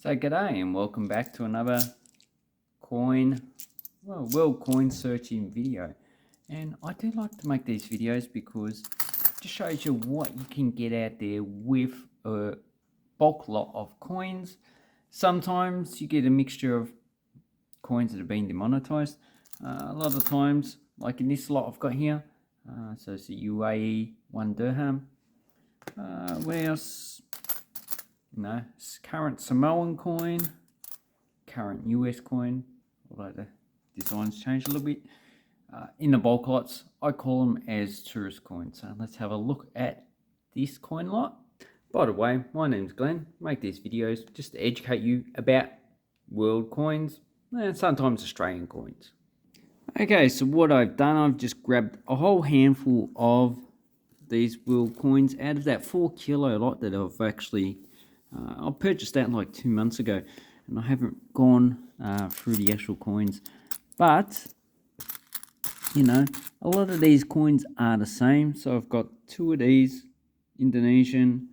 So g'day and welcome back to another world coin searching video. And I do like to make these videos because it just shows you what you can get out there with a bulk lot of coins. Sometimes you get a mixture of coins that have been demonetized. A lot of times, like in this lot I've got here, so it's a UAE 1 dirham. What else? No, current Samoan coin, current US coin, although the designs changed a little bit. In the bulk lots, I call them as tourist coins. So let's have a look at this coin lot. By the way, my name's Glenn. I make these videos just to educate you about world coins and sometimes Australian coins. Okay, so what I've done, I've just grabbed a whole handful of these world coins out of that 4 kilo lot that I've actually I purchased that like 2 months ago, and I haven't gone through the actual coins. But, you know, a lot of these coins are the same. So I've got 2 of these Indonesian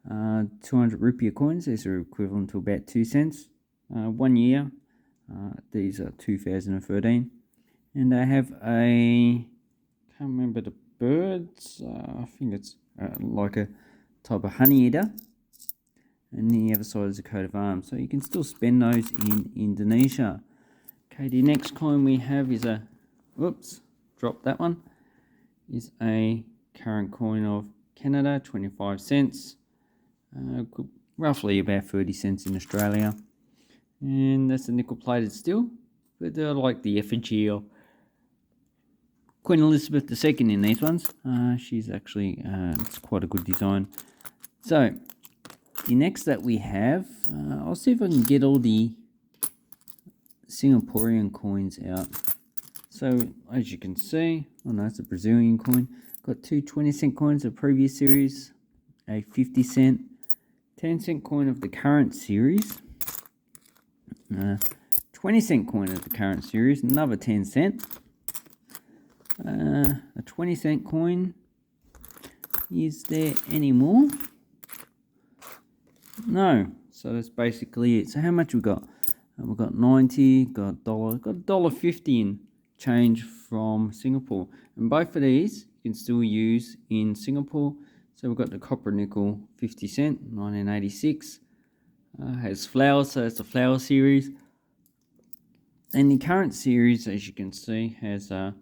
200 rupiah coins. These are equivalent to about 2 cents. 1 year. These are 2013. And I have a, can't remember the birds. I think it's like a type of honey eater. And the other side is a coat of arms, so you can still spend those in Indonesia. Okay, the next coin we have is a, whoops, dropped that one, is a current coin of Canada, 25 cents, roughly about 30 cents in Australia. And that's a nickel plated steel, but they're like the effigy of Queen Elizabeth II in these ones. She's actually, it's quite a good design. So, the next that we have, I'll see if I can get all the Singaporean coins out. So, as you can see, oh no, it's a Brazilian coin. Got 2 20-cent coins of previous series, a 50-cent, 10-cent coin of the current series, 20-cent coin of the current series, another 10-cent, a 20-cent coin. Is there any more? No, so that's basically it. So how much we got? We've got 90, got $1.50 in change from Singapore. And both of these you can still use in Singapore. So we've got the copper nickel 50 cent, 1986. Has flowers, so it's a flower series. And the current series, as you can see, has a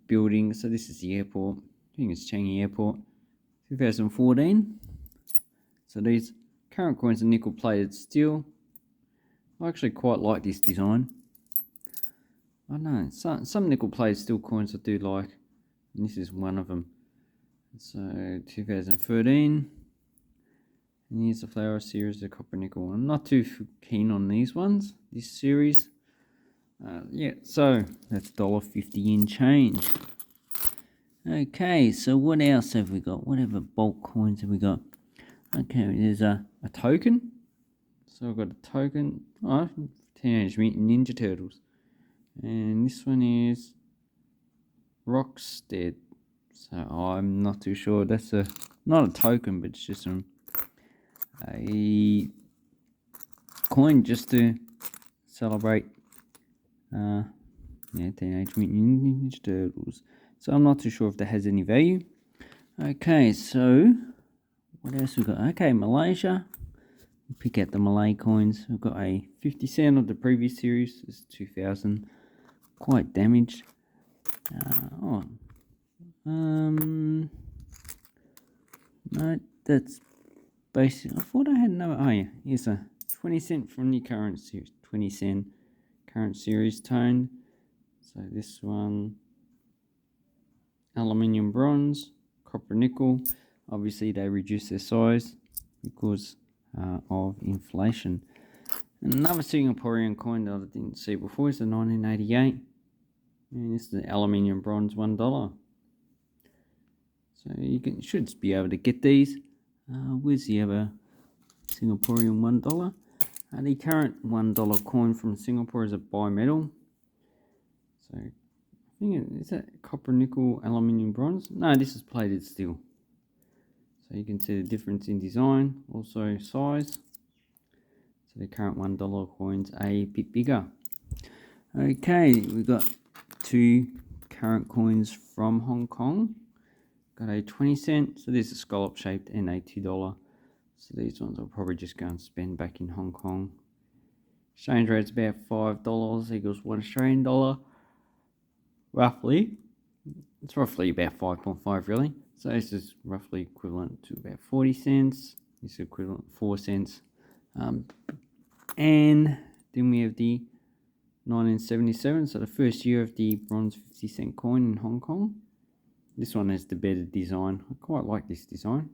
building. So this is the airport. I think it's Changi Airport, 2014. So these current coins are nickel plated steel. I actually quite like this design. I don't know, some nickel plated steel coins I do like, and this is one of them. So 2013, and here's the flower series, the copper nickel. I'm not too keen on these ones, this series. Yeah, so that's $1.50 in change. Okay, so what else have we got? Whatever bulk coins have we got? Okay, there's a token. So I've got a token. Oh, Teenage Mutant Ninja Turtles. And this one is Rockstead. So I'm not too sure. That's not a token, but it's just a coin just to celebrate Teenage Mutant Ninja Turtles. So I'm not too sure if that has any value. Okay, so what else we got? Okay, Malaysia. Pick out the Malay coins. We've got a 50 cent of the previous series. It's 2000. Quite damaged. No, that's basic. I thought I had another. Oh yeah, here's a 20 cent from the current series. 20 cent current series toned. So this one, aluminium bronze, copper nickel. Obviously they reduce their size because of inflation. And another Singaporean coin that I didn't see before is the 1988, and this is the aluminium bronze $1. So you should be able to get these. Where's the other Singaporean $1? The current $1 coin from Singapore is a bimetal. So I think is that copper nickel aluminium bronze? No, this is plated steel. So you can see the difference in design, also size. So the current $1 coins are a bit bigger. Okay, we've got two current coins from Hong Kong. Got a 20¢, so this is scallop shaped, and a $2. So these ones I'll probably just go and spend back in Hong Kong. Exchange rate's about $5 equals $1 Australian. Roughly. It's roughly about 5.5 really. So this is roughly equivalent to about 40 cents. This is equivalent to 4 cents. And then we have the 1977, so the first year of the bronze 50-cent coin in Hong Kong. This one has the better design. I quite like this design.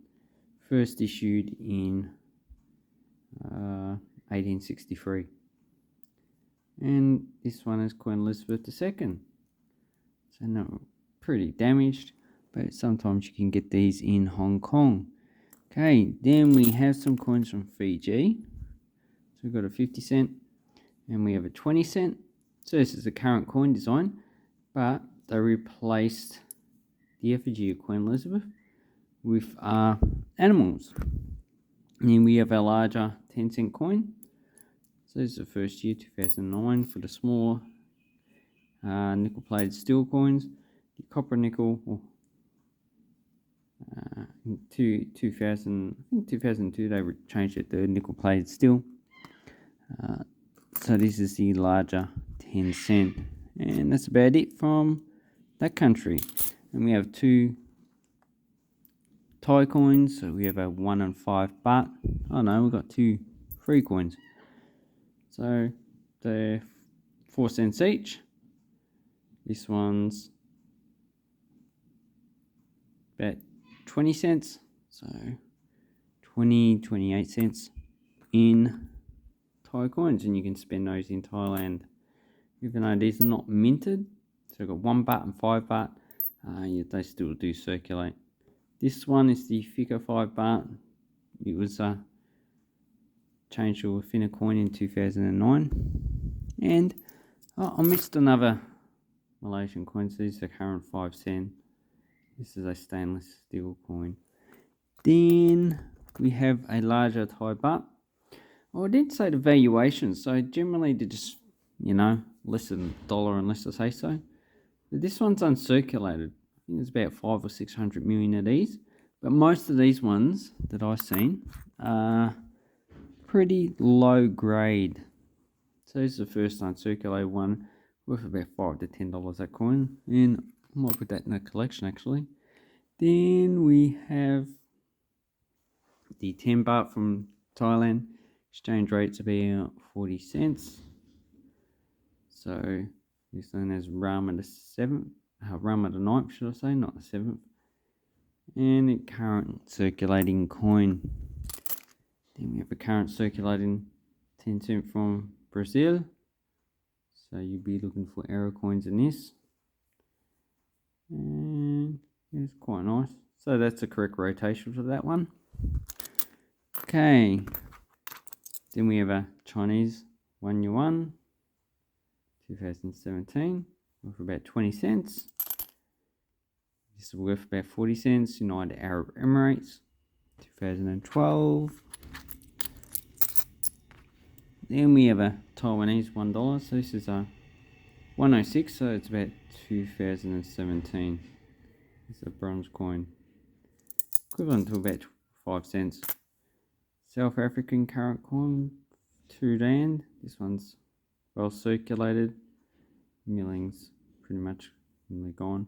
First issued in 1863. And this one is Queen Elizabeth II. So no, pretty damaged, but sometimes you can get these in Hong Kong. Okay, then we have some coins from Fiji. So we've got a 50¢, and we have a 20¢. So this is the current coin design, but they replaced the effigy of Queen Elizabeth with animals. And then we have a larger 10-cent coin. So this is the first year, 2009, for the smaller nickel-plated steel coins. The copper nickel, in 2000, I think 2002, they changed it to nickel-plated steel. So this is the larger 10¢, and that's about it from that country. And we have two Thai coins. So we have a 1 and 5 baht. Oh no, we've got two free coins. So they're 4 cents each. This one's about 20 cents. So 28 cents in Thai coins, and you can spend those in Thailand. Even though these are not minted, so we've got 1 baht and 5 baht, yeah, they still do circulate. This one is the thicker 5 baht. It was changed to a thinner coin in 2009. And I missed another Malaysian coin. So this is the current 5 cent. This is a stainless steel coin. Then we have a larger Thai baht. Oh, I didn't say the valuation. So generally they're just, less than $1 unless I say so. But this one's uncirculated. I think there's about 500 or 600 million of these. But most of these ones that I've seen are pretty low grade. So this is the first uncirculated one, worth about $5 to $10 that coin. And I might put that in a collection actually. Then we have the 10 baht from Thailand. Exchange rate's about 40 cents. So this one has Rama the 7th, Rama the 9th, should I say, not the 7th. And a current circulating coin. Then we have a current circulating 10-cent from Brazil. So you'll be looking for error coins in this. And it's quite nice. So that's the correct rotation for that one. Okay. Then we have a Chinese 1 yuan, 2017, worth about 20 cents. This is worth about 40 cents. United Arab Emirates, 2012. Then we have a Taiwanese $1. So this is a 106. So it's about 2017. This is a bronze coin, equivalent to about 5 cents. South African current coin, 2 rand. This one's well circulated. Milling's pretty much gone.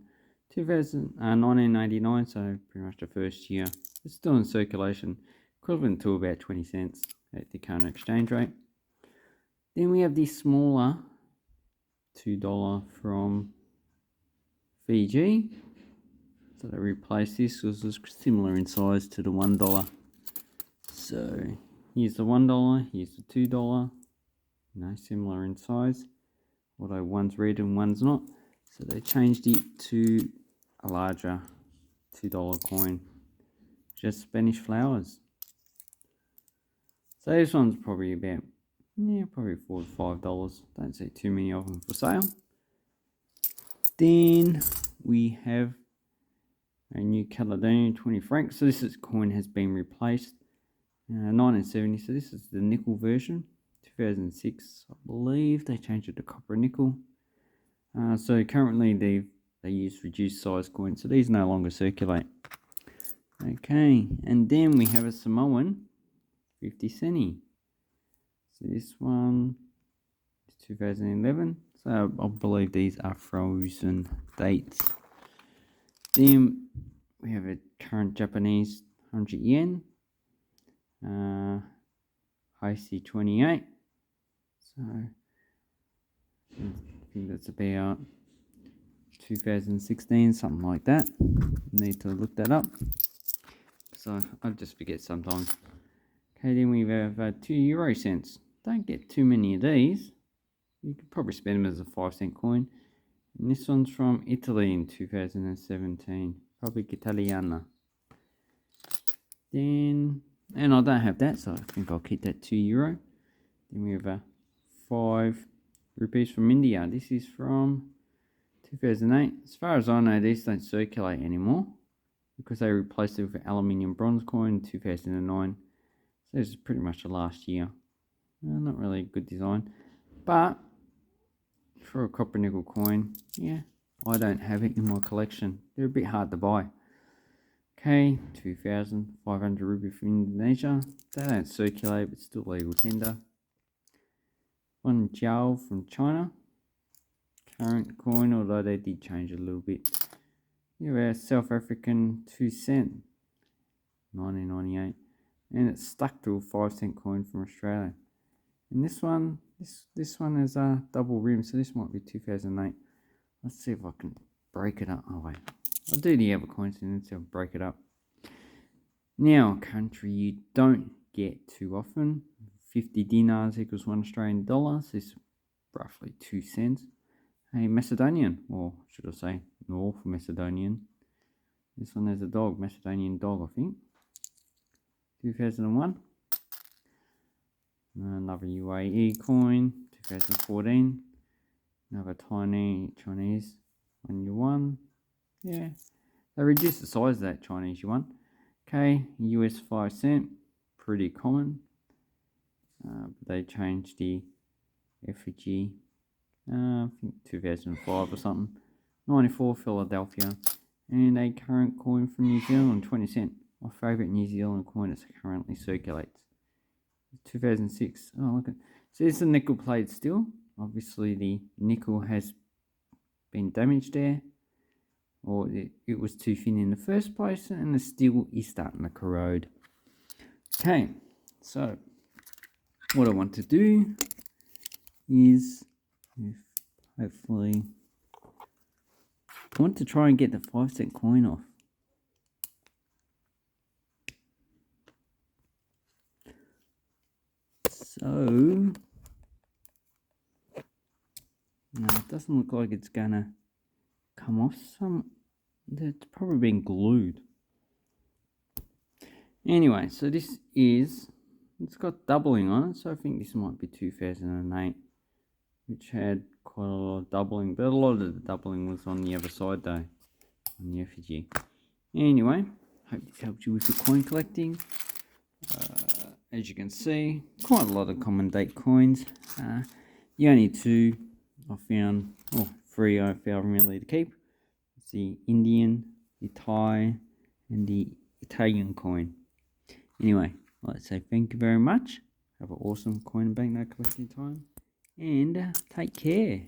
1989, so pretty much the first year. It's still in circulation, equivalent to about 20 cents at the current exchange rate. Then we have the smaller $2 from Fiji. So they replaced this. This was similar in size to the $1. So here's the $1, here's the $2. Similar in size, although one's red and one's not. So they changed it to a larger $2 coin, just Spanish flowers. So this one's probably about, probably $4 to $5. Don't see too many of them for sale. Then we have a New Caledonian 20 franc. So this coin has been replaced. 1970, so this is the nickel version. 2006, I believe they changed it to copper and nickel. So currently they use reduced size coins, so these no longer circulate. Okay, and then we have a Samoan 50 centi. So this one is 2011. So I believe these are frozen dates. Then we have a current Japanese 100 yen. IC28. So I think that's about 2016, something like that. Need to look that up. So I just forget sometimes. Okay, then we have €2 cents. Don't get too many of these. You could probably spend them as a 5-cent coin. And this one's from Italy in 2017. Probably Italiana. Then, and I don't have that, so I think I'll keep that €2. Then we have a 5 rupees from India. This is from 2008. As far as I know, these don't circulate anymore because they replaced it with an aluminium bronze coin in 2009. So this is pretty much the last year. Not really a good design, but for a copper nickel coin, yeah, I don't have it in my collection. They're a bit hard to buy. Okay, 2,500 rupees from Indonesia. They don't circulate, but still legal tender. One Jiao from China. Current coin, although they did change a little bit. You have a South African 2 cent, 1998, and it's stuck to a 5-cent coin from Australia. And this one has a double rim, so this might be 2008. Let's see if I can break it up. Oh wait, I'll do the other coins and then I'll break it up. Now, a country you don't get too often. 50 dinars equals $1 Australian. So this is roughly 2 cents. A Macedonian, or should I say North Macedonian. This one has a dog, Macedonian dog, I think. 2001. Another UAE coin, 2014. Another tiny Chinese 1 yuan. Yeah, they reduced the size of that Chinese yuan. Okay, US 5 cent, pretty common. But they changed the effigy, I think 2005 or something. 94 Philadelphia. And a current coin from New Zealand, 20 cent. My favourite New Zealand coin that currently circulates. 2006. Oh, look at. So it's a nickel plate still. Obviously the nickel has been damaged there, or it was too thin in the first place, and the steel is starting to corrode. Okay, so what I want to do is, hopefully, I want to try and get the 5-cent coin off. So, no, it doesn't look like it's gonna come off. It's probably been glued. Anyway, so this is, it's got doubling on it, so I think this might be 2008, which had quite a lot of doubling, but a lot of the doubling was on the other side though, on the effigy. Anyway, hope this helped you with your coin collecting. As you can see, quite a lot of common date coins. The only two I found, or 3 I found really to keep. It's the Indian, the Thai, and the Italian coin. Anyway, let's say thank you very much. Have an awesome coin and banknote collecting time, and take care.